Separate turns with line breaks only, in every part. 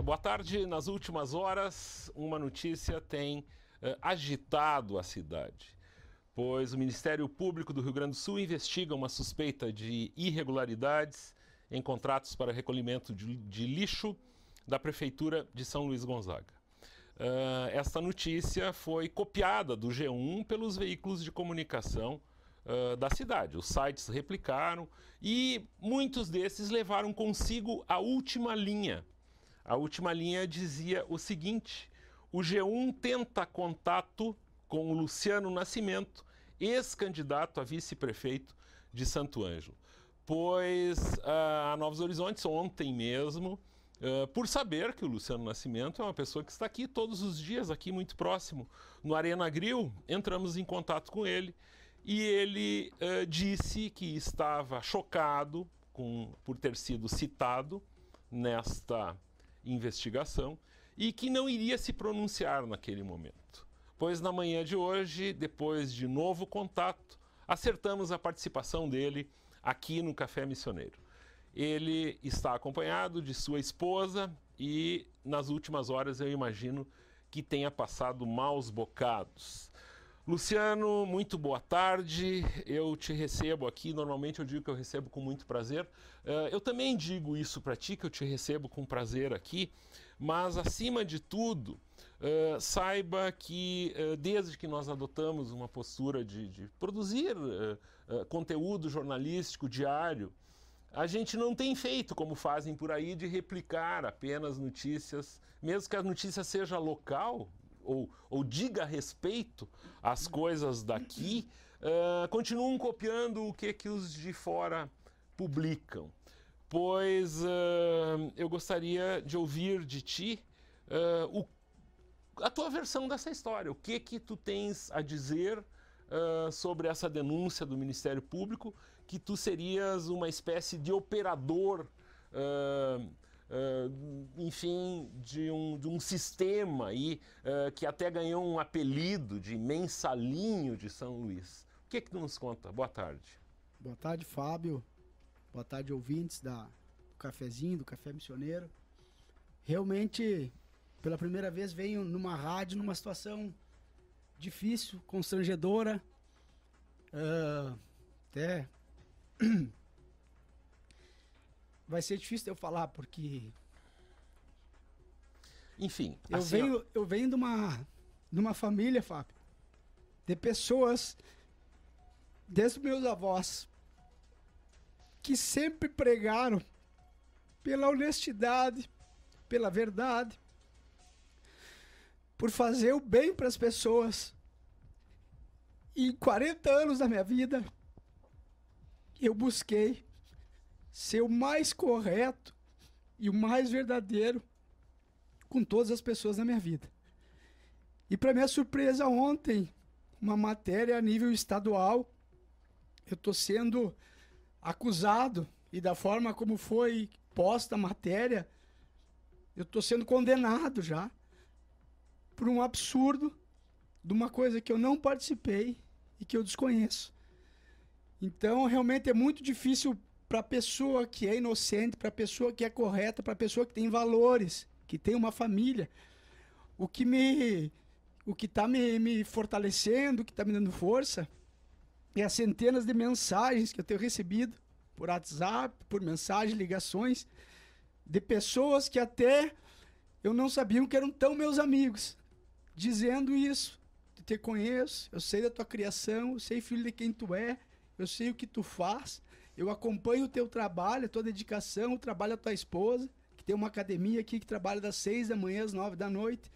Boa tarde. Nas últimas horas, uma notícia tem agitado a cidade, pois o Ministério Público do Rio Grande do Sul investiga uma suspeita de irregularidades em contratos para recolhimento de lixo da Prefeitura de São Luís Gonzaga. Esta notícia foi copiada do G1 pelos veículos de comunicação da cidade. Os sites replicaram e muitos desses levaram consigo a última linha. A última linha dizia o seguinte: o G1 tenta contato com o Luciano Nascimento, ex-candidato a vice-prefeito de Santo Ângelo. Pois a Novos Horizontes, ontem mesmo, por saber que o Luciano Nascimento é uma pessoa que está aqui todos os dias, aqui muito próximo, no Arena Grill, entramos em contato com ele e ele disse que estava chocado por ter sido citado nesta investigação e que não iria se pronunciar naquele momento. Pois na manhã de hoje, depois de novo contato, acertamos a participação dele aqui no Café Missioneiro. Ele está acompanhado de sua esposa e nas últimas horas eu imagino que tenha passado maus bocados. Luciano, muito boa tarde. Eu te recebo aqui, normalmente eu digo que eu recebo com muito prazer. Eu também digo isso para ti, que eu te recebo com prazer aqui, mas acima de tudo, saiba que desde que nós adotamos uma postura de produzir conteúdo jornalístico diário, a gente não tem feito, como fazem por aí, de replicar apenas notícias, mesmo que a notícia seja local, ou diga respeito às coisas daqui, continuam copiando o que os de fora publicam. Pois eu gostaria de ouvir de ti a tua versão dessa história. O que tu tens a dizer sobre essa denúncia do Ministério Público, que tu serias uma espécie de operador enfim, de um sistema aí, que até ganhou um apelido de mensalinho de São Luís. O que tu nos conta? Boa tarde.
Boa tarde, Fábio. Boa tarde, ouvintes do cafezinho, do Café Missioneiro. Realmente, pela primeira vez, venho numa rádio, numa situação difícil, constrangedora. Até... vai ser difícil de eu falar, porque...
Enfim,
eu venho de uma família, Fábio, de pessoas, desde meus avós, que sempre pregaram pela honestidade, pela verdade, por fazer o bem para as pessoas. E em 40 anos da minha vida, eu busquei ser o mais correto e o mais verdadeiro com todas as pessoas da minha vida. E para minha surpresa, ontem, uma matéria a nível estadual, eu estou sendo acusado, e da forma como foi posta a matéria, eu estou sendo condenado já por um absurdo de uma coisa que eu não participei e que eu desconheço. Então, realmente é muito difícil para a pessoa que é inocente, para a pessoa que é correta, para a pessoa que tem valores, que tem uma família. O que está me fortalecendo, o que está me dando força, é as centenas de mensagens que eu tenho recebido por WhatsApp, por mensagens, ligações, de pessoas que até eu não sabia que eram tão meus amigos, dizendo isso. Eu te conheço, eu sei da tua criação, eu sei, filho, de quem tu é, eu sei o que tu faz. Eu acompanho o teu trabalho, a tua dedicação, o trabalho da tua esposa, que tem uma academia aqui que trabalha das 6 da manhã às 9 da noite.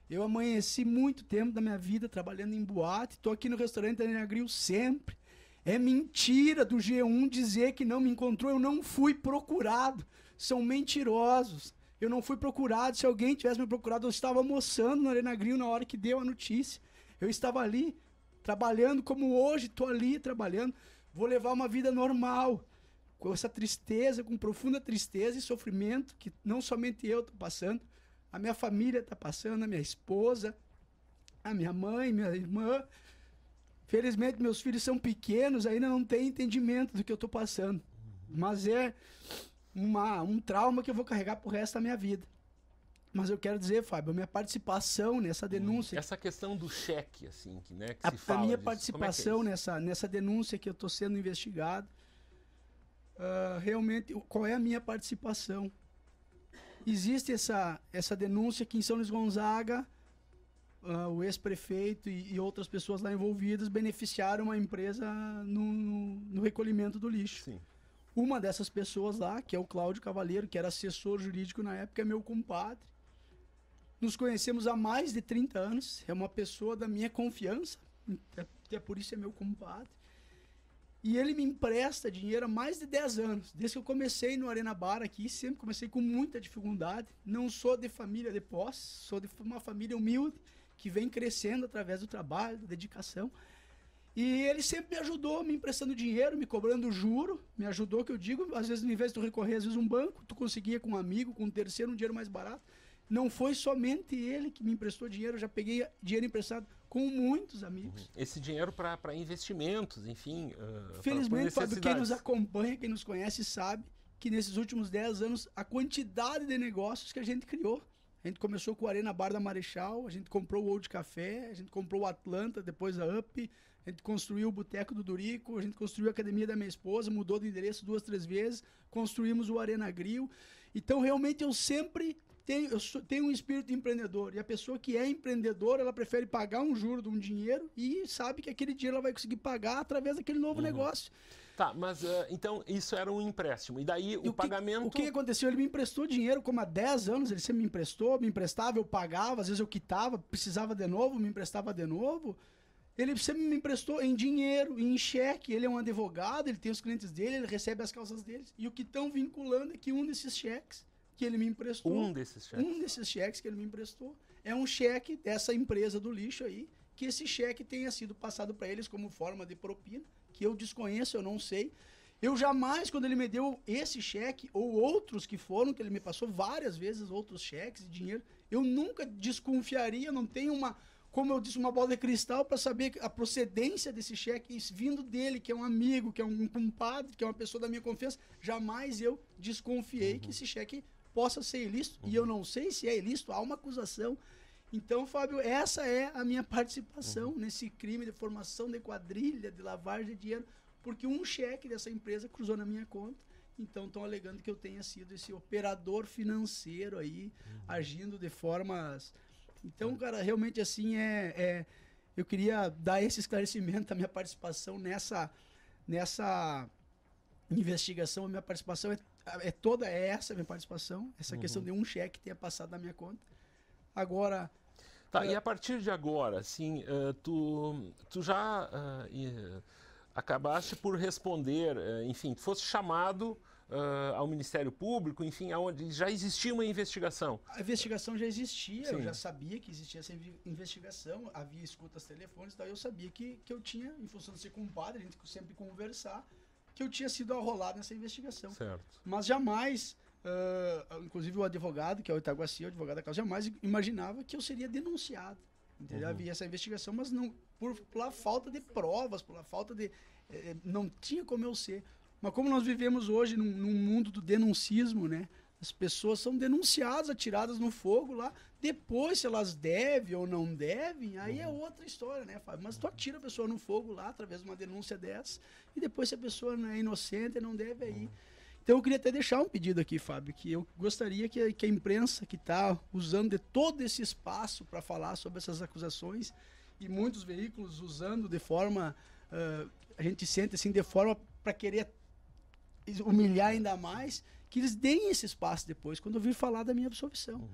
Eu amanheci muito tempo da minha vida trabalhando em boate, estou aqui no restaurante da Arena Grill sempre. É mentira do G1 dizer que não me encontrou, eu não fui procurado. São mentirosos. Eu não fui procurado. Se alguém tivesse me procurado, eu estava almoçando na Arena Grill na hora que deu a notícia. Eu estava ali, trabalhando como hoje, estou ali trabalhando. Vou levar uma vida normal, com essa tristeza, com profunda tristeza e sofrimento, que não somente eu estou passando, a minha família está passando, a minha esposa, a minha mãe, minha irmã. Felizmente, meus filhos são pequenos, ainda não têm entendimento do que eu estou passando. Mas é um trauma que eu vou carregar pro resto da minha vida. Mas eu quero dizer, Fábio, a minha participação nessa denúncia...
Essa questão do cheque, assim, que, né, que se
A
fala
minha
disso.
participação
Como é que é isso?
nessa denúncia que eu estou sendo investigado, realmente, qual é a minha participação? Existe essa denúncia que em São Luís Gonzaga, o ex-prefeito e outras pessoas lá envolvidas beneficiaram uma empresa no recolhimento do lixo.
Sim.
Uma dessas pessoas lá, que é o Cláudio Cavaleiro, que era assessor jurídico na época, é meu compadre. Nos conhecemos há mais de 30 anos, é uma pessoa da minha confiança, até por isso é meu compadre. E ele me empresta dinheiro há mais de 10 anos, desde que eu comecei no Arena Bar aqui, sempre comecei com muita dificuldade. Não sou de família de posse, sou de uma família humilde, que vem crescendo através do trabalho, da dedicação. E ele sempre me ajudou, me emprestando dinheiro, me cobrando juro, me ajudou, que eu digo, às vezes, ao invés de tu recorrer, às vezes, um banco, tu conseguia com um amigo, com um terceiro, um dinheiro mais barato. Não foi somente ele que me emprestou dinheiro, eu já peguei dinheiro emprestado com muitos amigos.
Esse dinheiro para investimentos, enfim.
Felizmente, Fábio, quem nos acompanha, quem nos conhece, sabe que nesses últimos 10 anos, a quantidade de negócios que a gente criou. A gente começou com o Arena Bar da Marechal, a gente comprou o Old Café, a gente comprou o Atlanta, depois a Up, a gente construiu o Boteco do Durico, a gente construiu a academia da minha esposa, mudou de endereço 2, 3 vezes, construímos o Arena Grill. Então, realmente, eu sempre tenho um espírito empreendedor. E a pessoa que é empreendedora, ela prefere pagar um juro de um dinheiro e sabe que aquele dinheiro ela vai conseguir pagar através daquele novo negócio.
Tá, mas então isso era um empréstimo. E daí o pagamento...
O que aconteceu? Ele me emprestou dinheiro, como há 10 anos, ele sempre me emprestou, me emprestava, eu pagava, às vezes eu quitava, precisava de novo, me emprestava de novo. Ele sempre me emprestou em dinheiro, em cheque. Ele é um advogado, ele tem os clientes dele, ele recebe as causas deles. E o que estão vinculando é que um desses cheques que ele me emprestou...
Um desses
cheques que ele me emprestou é um cheque dessa empresa do lixo aí, que esse cheque tenha sido passado para eles como forma de propina, que eu desconheço, eu não sei. Eu jamais, quando ele me deu esse cheque, ou outros que foram, que ele me passou várias vezes, outros cheques de dinheiro, eu nunca desconfiaria, não tenho como eu disse, uma bola de cristal para saber a procedência desse cheque vindo dele, que é um amigo, que é um compadre, que é uma pessoa da minha confiança. Jamais eu desconfiei que esse cheque possa ser ilícito. E eu não sei se é ilícito, há uma acusação. Então, Fábio, essa é a minha participação nesse crime de formação de quadrilha, de lavagem de dinheiro, porque um cheque dessa empresa cruzou na minha conta. Então, estão alegando que eu tenha sido esse operador financeiro aí, agindo de formas... Então, cara, realmente assim, eu queria dar esse esclarecimento da minha participação nessa investigação. A minha participação é toda essa minha participação, essa questão de um cheque ter passado na minha conta. Agora...
Tá, e a partir de agora, assim, tu já acabaste por responder, enfim, tu foste chamado ao Ministério Público, enfim, onde já existia uma investigação.
A investigação já existia,
Sim.
Eu já sabia que existia essa investigação, havia escutas telefônicas, daí eu sabia que eu tinha, em função de ser compadre, a gente sempre conversar, que eu tinha sido arrolado nessa investigação.
Certo.
Mas jamais... inclusive o advogado, que é o Itaguaci, o advogado da causa, jamais imaginava que eu seria denunciado. Entendeu? Havia essa investigação, mas não pela falta de provas, pela falta de... não tinha como eu ser. Mas como nós vivemos hoje num mundo do denuncismo, né? As pessoas são denunciadas, atiradas no fogo lá. Depois, se elas devem ou não devem, aí é outra história, né, Fábio? Mas tu atira a pessoa no fogo lá, através de uma denúncia dessa, e depois, se a pessoa não é inocente, não deve aí. Então eu queria até deixar um pedido aqui, Fábio, que eu gostaria que a imprensa que está usando de todo esse espaço para falar sobre essas acusações, e muitos veículos usando de forma, a gente sente assim, de forma para querer humilhar ainda mais, que eles deem esse espaço depois, quando eu vir falar da minha absolvição.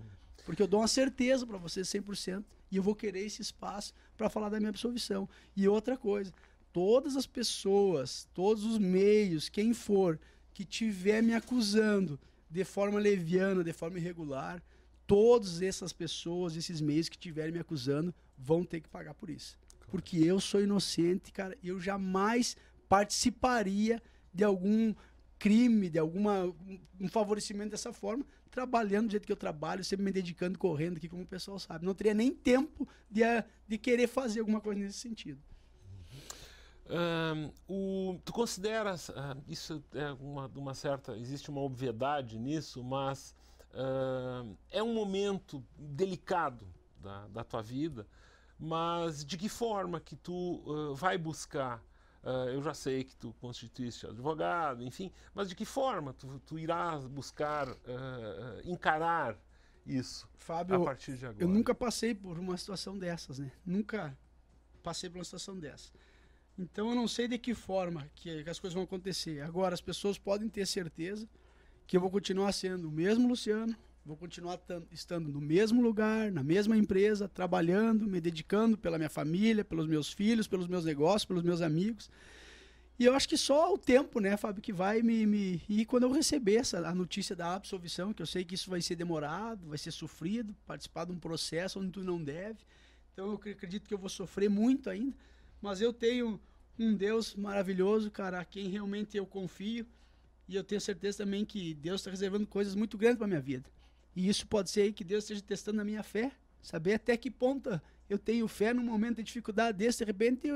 Porque eu dou uma certeza para vocês 100%, e eu vou querer esse espaço para falar da minha absolvição. E outra coisa, todas as pessoas, todos os meios, quem for que estiver me acusando de forma leviana, de forma irregular, todas essas pessoas, esses meios que estiverem me acusando, vão ter que pagar por isso. Porque eu sou inocente, cara, eu jamais participaria de algum crime, de um favorecimento dessa forma, trabalhando do jeito que eu trabalho, sempre me dedicando, correndo aqui, como o pessoal sabe. Não teria nem tempo de querer fazer alguma coisa nesse sentido.
Tu consideras, isso é uma certa, existe uma obviedade nisso, mas é um momento delicado da tua vida, mas de que forma que tu vai buscar? Eu já sei que tu constituíste advogado, enfim, mas de que forma tu irás buscar encarar isso,
Fábio,
a partir de agora?
Eu nunca passei por uma situação dessas, né? Nunca passei por uma situação dessa. Então eu não sei de que forma que as coisas vão acontecer. Agora, as pessoas podem ter certeza que eu vou continuar sendo o mesmo Luciano, vou continuar estando no mesmo lugar, na mesma empresa, trabalhando, me dedicando pela minha família, pelos meus filhos, pelos meus negócios, pelos meus amigos. E eu acho que só o tempo, né, Fábio, que vai E quando eu receber a notícia da absolvição, que eu sei que isso vai ser demorado, vai ser sofrido, participar de um processo onde tu não deve. Então eu acredito que eu vou sofrer muito ainda. Mas eu tenho um Deus maravilhoso, cara, a quem realmente eu confio. E eu tenho certeza também que Deus está reservando coisas muito grandes para minha vida. E isso pode ser aí que Deus esteja testando a minha fé. Saber até que ponto eu tenho fé num momento de dificuldade desse. De repente,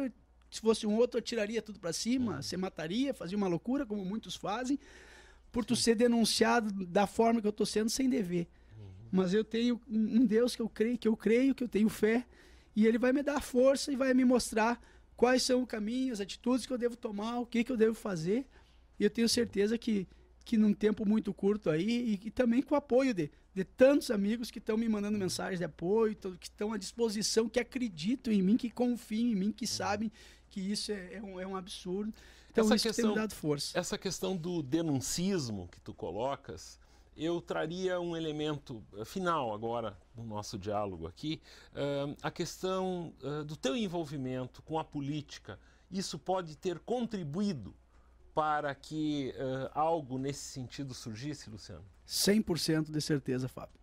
se fosse um outro, eu tiraria tudo para cima, se mataria, fazia uma loucura, como muitos fazem, por tu ser denunciado da forma que eu estou sendo sem dever. Mas eu tenho um Deus que eu creio, que eu tenho fé. E Ele vai me dar força e vai me mostrar quais são o caminho, as atitudes que eu devo tomar, o que eu devo fazer. E eu tenho certeza que num tempo muito curto aí, e também com o apoio de tantos amigos que estão me mandando mensagens de apoio, que estão à disposição, que acreditam em mim, que confiam em mim, que sabem que isso é um absurdo. Então isso tem me dado força.
Essa questão do denuncismo que tu colocas, eu traria um elemento final agora no nosso diálogo aqui, a questão do teu envolvimento com a política. Isso pode ter contribuído para que algo nesse sentido surgisse, Luciano?
100% de certeza, Fábio.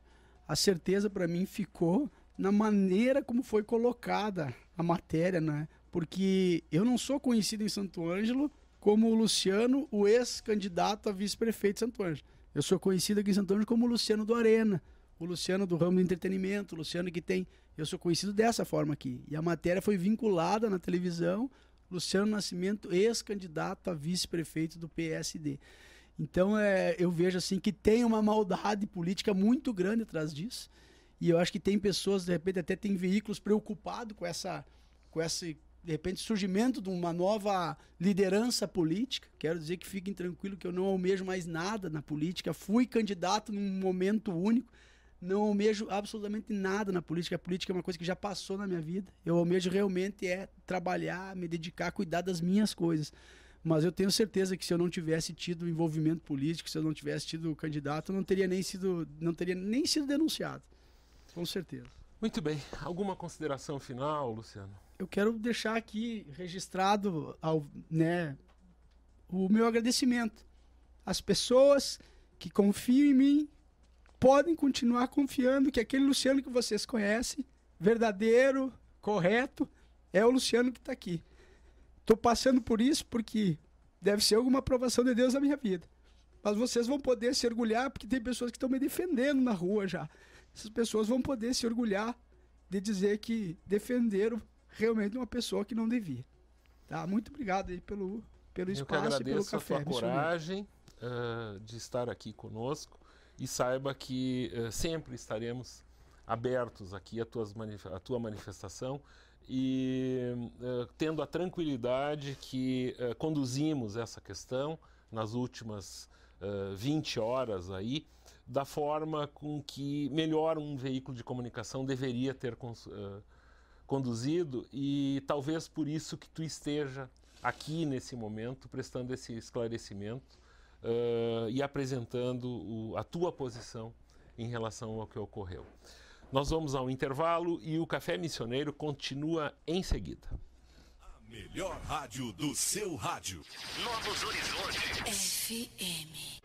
A certeza para mim ficou na maneira como foi colocada a matéria, né? Porque eu não sou conhecido em Santo Ângelo como o Luciano, o ex-candidato a vice-prefeito de Santo Ângelo. Eu sou conhecido aqui em Santo Ângelo como o Luciano do Arena, o Luciano do ramo do entretenimento, o Luciano que tem... Eu sou conhecido dessa forma aqui. E a matéria foi vinculada na televisão, Luciano Nascimento, ex-candidato a vice-prefeito do PSD. Então, eu vejo assim que tem uma maldade política muito grande atrás disso. E eu acho que tem pessoas, de repente, até tem veículos preocupados com esse, de repente, surgimento de uma nova liderança política. Quero dizer que fiquem tranquilos que eu não almejo mais nada na política. Fui candidato num momento único. Não almejo absolutamente nada na política. A política é uma coisa que já passou na minha vida. Eu almejo realmente trabalhar, me dedicar, cuidar das minhas coisas. Mas eu tenho certeza que se eu não tivesse tido envolvimento político, se eu não tivesse tido candidato, eu não teria nem sido denunciado. Com certeza.
Muito bem. Alguma consideração final, Luciano?
Eu quero deixar aqui registrado o meu agradecimento. As pessoas que confiam em mim podem continuar confiando que aquele Luciano que vocês conhecem, verdadeiro, correto, é o Luciano que está aqui. Estou passando por isso porque deve ser alguma aprovação de Deus na minha vida. Mas vocês vão poder se orgulhar porque tem pessoas que estão me defendendo na rua já. Essas pessoas vão poder se orgulhar de dizer que defenderam realmente uma pessoa que não devia. Tá? Muito obrigado aí pelo espaço e pelo café.
Eu que agradeço a tua coragem de estar aqui conosco. E saiba que sempre estaremos abertos aqui à tua manifestação e tendo a tranquilidade que conduzimos essa questão nas últimas 20 horas aí, da forma com que melhor um veículo de comunicação deveria ter conduzido, e talvez por isso que tu esteja aqui nesse momento prestando esse esclarecimento e apresentando a tua posição em relação ao que ocorreu. Nós vamos ao intervalo e o Café Missioneiro continua em seguida.
A melhor rádio do seu rádio. Novos Horizontes.
FM.